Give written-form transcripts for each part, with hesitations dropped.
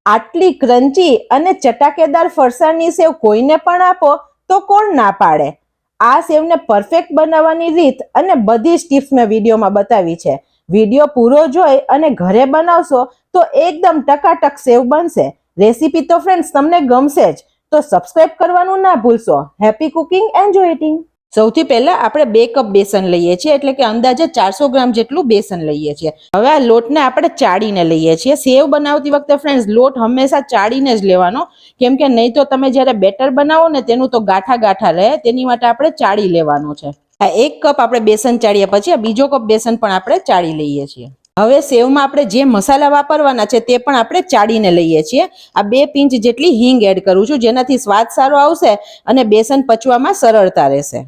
આટલી ક્રન્ચી અને ચટાકેદાર ફરસાણની સેવ કોઈને પણ આપો તો કોણ ના પાડે। આ સેવને પરફેક્ટ બનાવવાની રીત અને બધી જ ટિપ્સ મેં વિડીયોમાં બતાવી છે। વિડીયો પૂરો જોઈ અને ઘરે બનાવશો તો એકદમ ટકાટક સેવ બનશે। રેસીપી તો ફ્રેન્ડ્સ તમને ગમશે જ, તો સબસ્ક્રાઇબ કરવાનું ના ભૂલશો। Happy cooking, enjoy eating. સૌથી પહેલા આપણે 2 કપ બેસન લઈએ છીએ, એટલે કે અંદાજે 400 ગ્રામ જેટલું બેસન લઈએ છીએ। હવે આ લોટને આપણે ચાળીને લઈએ છીએ। સેવ બનાવતી વખતે ફ્રેન્ડ્સ લોટ હંમેશા ચાળીને જ લેવાનો, કેમ કે નહીં તો તમે જ્યારે બેટર બનાવો ને તેનું તો ગાંઠા ગાંઠા રહે, તેની માટે આપણે ચાળી લેવાનું છે। આ 1 કપ આપણે બેસન ચાળ્યા પછી આ બીજો કપ બેસન પણ આપણે ચાળી લઈએ છીએ। હવે સેવમાં આપણે જે મસાલા વાપરવાના છે તે પણ આપણે ચાળીને લઈએ છીએ। આ 2 પિંચ જેટલી હિંગ એડ કરું છું, જેનાથી સ્વાદ સારો આવશે અને બેસન પચવામાં સરળતા રહેશે।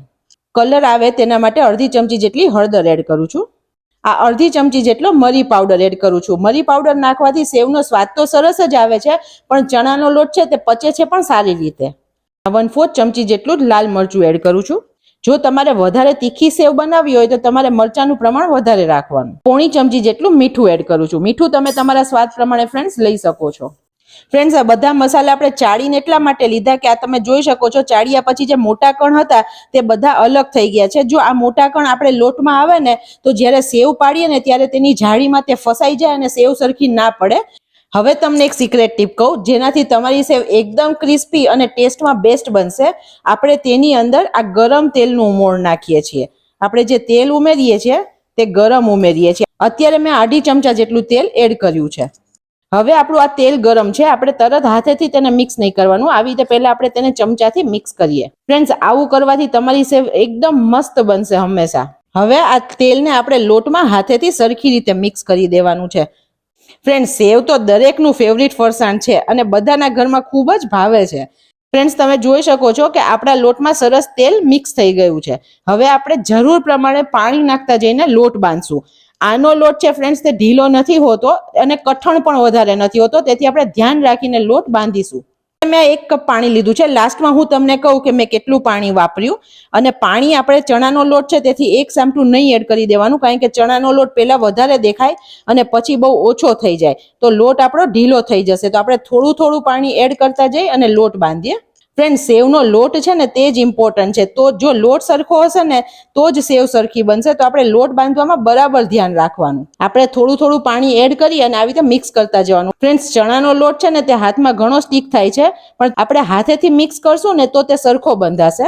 કલર આવે તેના માટે અડધી ચમચી જેટલી હળદર એડ કરું છું। આ અડધી ચમચી જેટલો મરી પાવડર એડ કરું છું। મરી પાવડર નાખવાથી સેવનો સ્વાદ તો સરસ જ આવે છે, પણ ચણાનો લોટ છે તે પચે છે પણ સારી રીતે। 1/4 ચમચી જેટલું લાલ મરચું એડ કરું છું। જો તમારે વધારે તીખી સેવ બનાવવી હોય તો તમારે મરચાંનું પ્રમાણ વધારે રાખવાનું। પોણી ચમચી જેટલું મીઠું એડ કરું છું। મીઠું તમે તમારા સ્વાદ પ્રમાણે ફ્રેન્ડ્સ લઈ શકો છો। ફ્રેન્ડ્સ, આ બધા મસાલા આપણે ચાળીને એટલા માટે લીધા કે આ તમે જોઈ શકો છો ચાળ્યા પછી જે મોટા કણ હતા તે બધા અલગ થઈ ગયા છે। જો આ મોટા કણ આપણે લોટમાં આવે ને તો જ્યારે સેવ પાડીએ ને ત્યારે તેની જાળીમાં તે ફસાઈ જાય અને સેવ સરખી ના પડે। હવે તમને એક સિક્રેટ ટીપ કહું, જેનાથી તમારી સેવ એકદમ ક્રિસ્પી અને ટેસ્ટમાં બેસ્ટ બનશે। આપણે તેની અંદર આ ગરમ તેલનું મોણ નાખીએ છીએ। આપણે જે તેલ ઉમેરીએ છીએ તે ગરમ ઉમેરીએ છીએ। અત્યારે મેં 1/2 ચમચા જેટલું તેલ એડ કર્યું છે। હવે આપણું આ તેલ ગરમ છે, આપણે તરત હાથેથી તેને મિક્સ નહીં કરવાનું, આવી રીતે પહેલા આપણે તેને ચમચાથી મિક્સ કરીએ। ફ્રેન્ડ્સ, આવું કરવાથી તમારી સેવ એકદમ મસ્ત બનશે હંમેશા। હવે આ તેલને આપણે લોટમાં હાથેથી સરખી રીતે મિક્સ કરી દેવાનું છે। ફ્રેન્ડ્સ, સેવ તો દરેકનું ફેવરિટ ફરસાણ છે અને બધાના ઘરમાં ખૂબ જ ભાવે છે। ફ્રેન્ડ્સ, તમે જોઈ શકો છો કે આપણા લોટમાં સરસ તેલ મિક્સ થઈ ગયું છે। હવે આપણે જરૂર પ્રમાણે પાણી નાખતા જઈને લોટ બાંધશું। આનો લોટ છે ફ્રેન્ડ્સ તે ઢીલો નથી હોતો અને કઠણ પણ વધારે નથી હોતો, તેથી આપણે ધ્યાન રાખીને લોટ બાંધીશું। મેં 1 કપ પાણી લીધું છે। લાસ્ટમાં હું તમને કહું કે મેં કેટલું પાણી વાપર્યું। અને પાણી આપણે ચણાનો લોટ છે તેથી 1 સામટું નહીં એડ કરી દેવાનું, કારણ કે ચણાનો લોટ પહેલા વધારે દેખાય અને પછી બહુ ઓછો થઈ જાય તો લોટ આપણો ઢીલો થઈ જશે। તો આપણે થોડું થોડું પાણી એડ કરતા જઈ અને લોટ બાંધીએ। ફ્રેન્ડ, સેવનો લોટ છે ને તે જ ઇમ્પોર્ટન્ટ છે। તો જો લોટ સરખો હશે ને તો જ સેવ સરખી બનશે। તો આપણે લોટ બાંધવામાં બરાબર ધ્યાન રાખવાનું। આપણે થોડું થોડું પાણી એડ કરી અને આવી રીતે મિક્સ કરતા જવાનું। ફ્રેન્ડ્સ, ચણાનો લોટ છે ને તે હાથમાં ઘણો સ્ટીક થાય છે, પણ આપણે હાથેથી મિક્સ કરશું ને તો તે સરખો બંધાશે।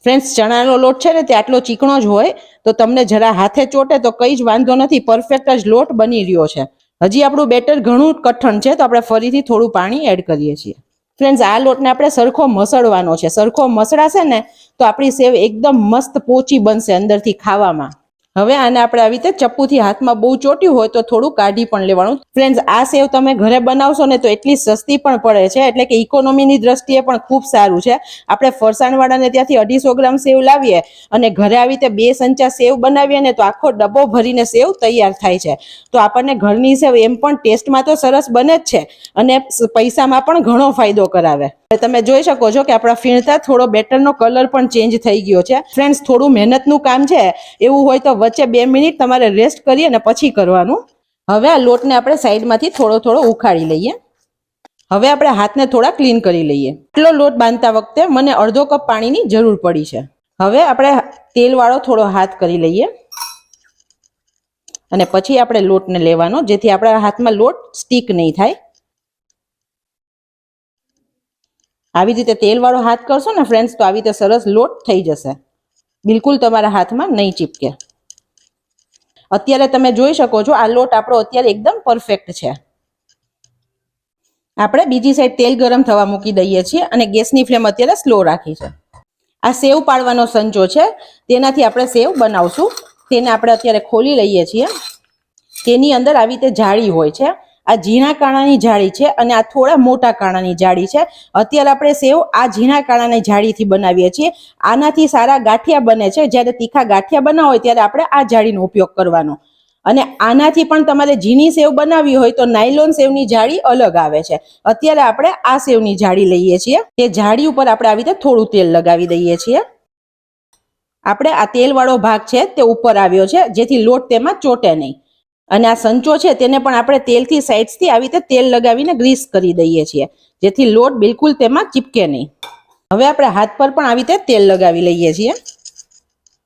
ફ્રેન્ડ્સ, ચણાનો લોટ છે ને તે આટલો ચીકણો જ હોય, તો તમને જરા હાથે ચોટે તો કઈ જ વાંધો નથી, પરફેક્ટ જ લોટ બની રહ્યો છે। હજી આપણું બેટર ઘણું કઠણ છે, તો આપણે ફરીથી થોડું પાણી એડ કરીએ છીએ। ફ્રેન્ડ્સ, આ લોટને આપણે સરખો મસળવાનો છે। સરખો મસળાશે ને તો આપણી સેવ એકદમ મસ્ત પોચી બનશે અંદરથી ખાવામાં। હવે આને આપણે આવી રીતે ચપ્પુથી હાથમાં બહુ ચોટ્યું હોય તો થોડું કાઢી પણ લેવાનું। ફ્રેન્ડ્સ, આ સેવ તમે ઘરે બનાવશો ને તો એટલી સસ્તી પણ પડે છે, એટલે કે ઇકોનોમીની દ્રષ્ટિએ પણ ખૂબ સારું છે। આપણે ફરસાણવાળાને ત્યાંથી 250 ગ્રામ સેવ લાવીએ અને ઘરે આવી રીતે 2 સંચા સેવ બનાવીએ ને તો આખો ડબ્બો ભરીને સેવ તૈયાર થાય છે। તો આપણને ઘરની સેવ એમ પણ ટેસ્ટમાં તો સરસ બને જ છે અને પૈસામાં પણ ઘણો ફાયદો કરાવે। તમે જોઈ શકો છો કે આપણા ફીણતા થોડો બેટરનો કલર પણ ચેન્જ થઈ ગયો છે। ફ્રેન્ડ્સ, થોડું મહેનતનું કામ છે, એવું હોય તો વચ્ચે 2 મિનિટ તમારે રેસ્ટ કરી અને પછી કરવાનું। હવે આ લોટને આપણે સાઈડમાંથી થોડો થોડો ઉખાડી લઈએ। હવે આપણે હાથને થોડા ક્લીન કરી લઈએ। આટલો લોટ બાંધતા વખતે મને અડધો કપ પાણીની જરૂર પડી છે। હવે આપણે તેલવાળો થોડો હાથ કરી લઈએ અને પછી આપણે લોટને લેવાનો, જેથી આપણા હાથમાં લોટ સ્ટીક નહીં થાય। આવી રીતે તેલવાળો હાથ કરશો ને ફ્રેન્ડ્સ તો આવી રીતે સરસ લોટ થઈ જશે, બિલકુલ તમારા હાથમાં નહીં ચીપકે। અત્યારે તમે જોઈ શકો છો આ લોટ આપણો અત્યારે એકદમ પરફેક્ટ છે। આપણે બીજી સાઈડ તેલ ગરમ થવા મૂકી દઈએ છીએ અને ગેસની ફ્લેમ અત્યારે સ્લો રાખી છે। આ સેવ પાડવાનો સંચો છે, તેનાથી આપણે સેવ બનાવશું। તેને આપણે અત્યારે ખોલી લઈએ છીએ। તેની અંદર આવી રીતે જાળી હોય છે। આ ઝીણા કાણાની જાળી છે અને આ થોડા મોટા કાણાની જાળી છે। અત્યારે આપણે સેવ આ ઝીણા કાણાની જાળીથી બનાવીએ છીએ। આનાથી સારા ગાંઠિયા બને છે। જ્યારે તીખા ગાંઠિયા બનાવો હોય ત્યારે આપણે આ જાળીનો ઉપયોગ કરવાનો, અને આનાથી પણ તમારે ઝીણી સેવ બનાવવી હોય તો નાયલોન સેવની જાળી અલગ આવે છે। અત્યારે આપણે આ સેવની જાળી લઈએ છીએ। તે જાળી ઉપર આપણે આવી રીતે થોડું તેલ લગાવી દઈએ છીએ। આપણે આ તેલવાળો ભાગ છે તે ઉપર આવ્યો છે, જેથી લોટ તેમાં ચોટે નહીં। અને આ સંચો છે તેને પણ આપણે તેલથી સાઈડથી આવી રીતે તેલ લગાવીને ગ્રીસ કરી દઈએ છીએ, જેથી લોટ બિલકુલ તેમાં ચીપકે નહીં. હવે આપણે હાથ પર પણ આવી રીતે તેલ લગાવી લઈએ છીએ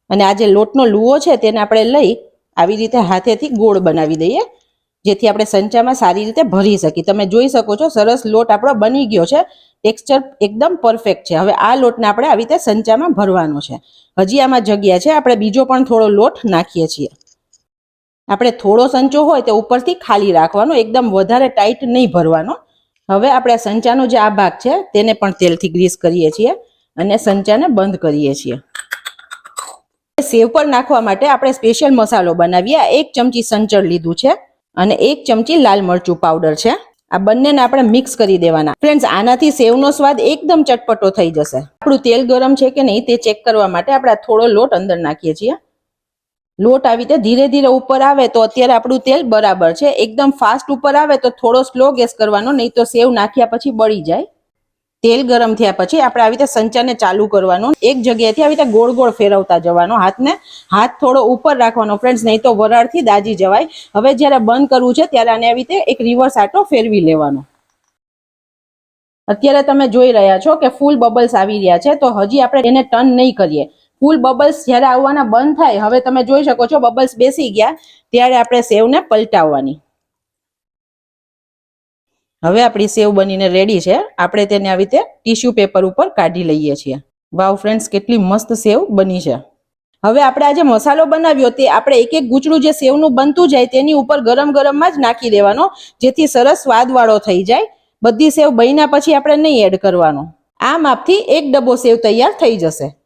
અને આ જે લોટનો લુઓ છે તેને આપણે લઈ આવી રીતે હાથેથી ગોળ બનાવી દઈએ, જેથી આપણે સંચામાં સારી રીતે ભરી શકીએ. તમે જોઈ શકો છો સરસ લોટ આપણો બની ગયો છે, ટેક્સચર એકદમ પરફેક્ટ છે. હવે આ લોટને આપણે આવી રીતે સંચામાં ભરવાનો છે. હજી આમાં જગ્યા છે, આપણે બીજો પણ થોડો લોટ નાખીએ છીએ. આપણે થોડો સંચો હોય તો ઉપરથી ખાલી રાખવાનો, એકદમ વધારે ટાઈટ નહીં ભરવાનો. હવે આપણે સંચાનો જે આ ભાગ છે તેને પણ તેલથી ગ્રીસ કરીએ છીએ અને સંચાને બંધ કરીએ છીએ. સેવ પર નાખવા માટે આપણે સ્પેશિયલ મસાલો બનાવીએ. 1 ચમચી સંચળ લીધું છે અને 1 ચમચી લાલ મરચું પાવડર છે. આ બંનેને આપણે મિક્સ કરી દેવાના. ફ્રેન્ડ્સ, આનાથી સેવનો સ્વાદ એકદમ ચટપટો થઈ જશે. આપણું તેલ ગરમ છે કે નહીં તે ચેક કરવા માટે આપણે થોડો લોટ અંદર નાખીએ છીએ. લોટ આવી રીતે ધીરે ધીરે ઉપર આવે તો અત્યારે આપણું તેલ બરાબર છે. એકદમ ફાસ્ટ ઉપર આવે તો થોડો સ્લો ગેસ કરવાનો, નહીં તો સેવ નાખ્યા પછી બળી જાય. તેલ ગરમ થયા પછી આપણે આવી રીતે સંચાને ચાલુ કરવાનો, એક જગ્યાએથી આવી રીતે ગોળ ગોળ ફેરવતા જવાનો. હાથ થોડો ઉપર રાખવાનો ફ્રેન્ડ્સ, નહીં તો વરાળથી દાજી જવાય. હવે જ્યારે બંધ કરવું છે ત્યારે આને આવી રીતે એક રિવર્સ આટો ફેરવી લેવાનો. અત્યારે તમે જોઈ રહ્યા છો કે ફૂલ બબલ્સ આવી રહ્યા છે, તો હજી આપણે એને ટર્ન નહીં કરીએ. ફૂલ બબલ્સ જ્યારે આવવાના બંધ થાય, હવે તમે જોઈ શકો છો બબલ્સ બેસી ગયા, ત્યારે આપણે સેવને પલટાવવાની. હવે આપણી સેવ બનીને રેડી છે. આપણે તેને આવી રીતે ટીશ્યુ પેપર ઉપર કાઢી લઈએ છીએ. વાવ ફ્રેન્ડ્સ, કેટલી મસ્ત સેવ બની છે. હવે આપણે આ જે મસાલો બનાવ્યો તે આપણે એક એક ગુચડું જે સેવનું બનતું જાય તેની ઉપર ગરમ ગરમમાં જ નાખી દેવાનો, જેથી સરસ સ્વાદવાળો થઈ જાય. બધી સેવ બન્યા પછી આપણે નહીં એડ કરવાનો. આ માપથી 1 ડબ્બો સેવ તૈયાર થઈ જશે.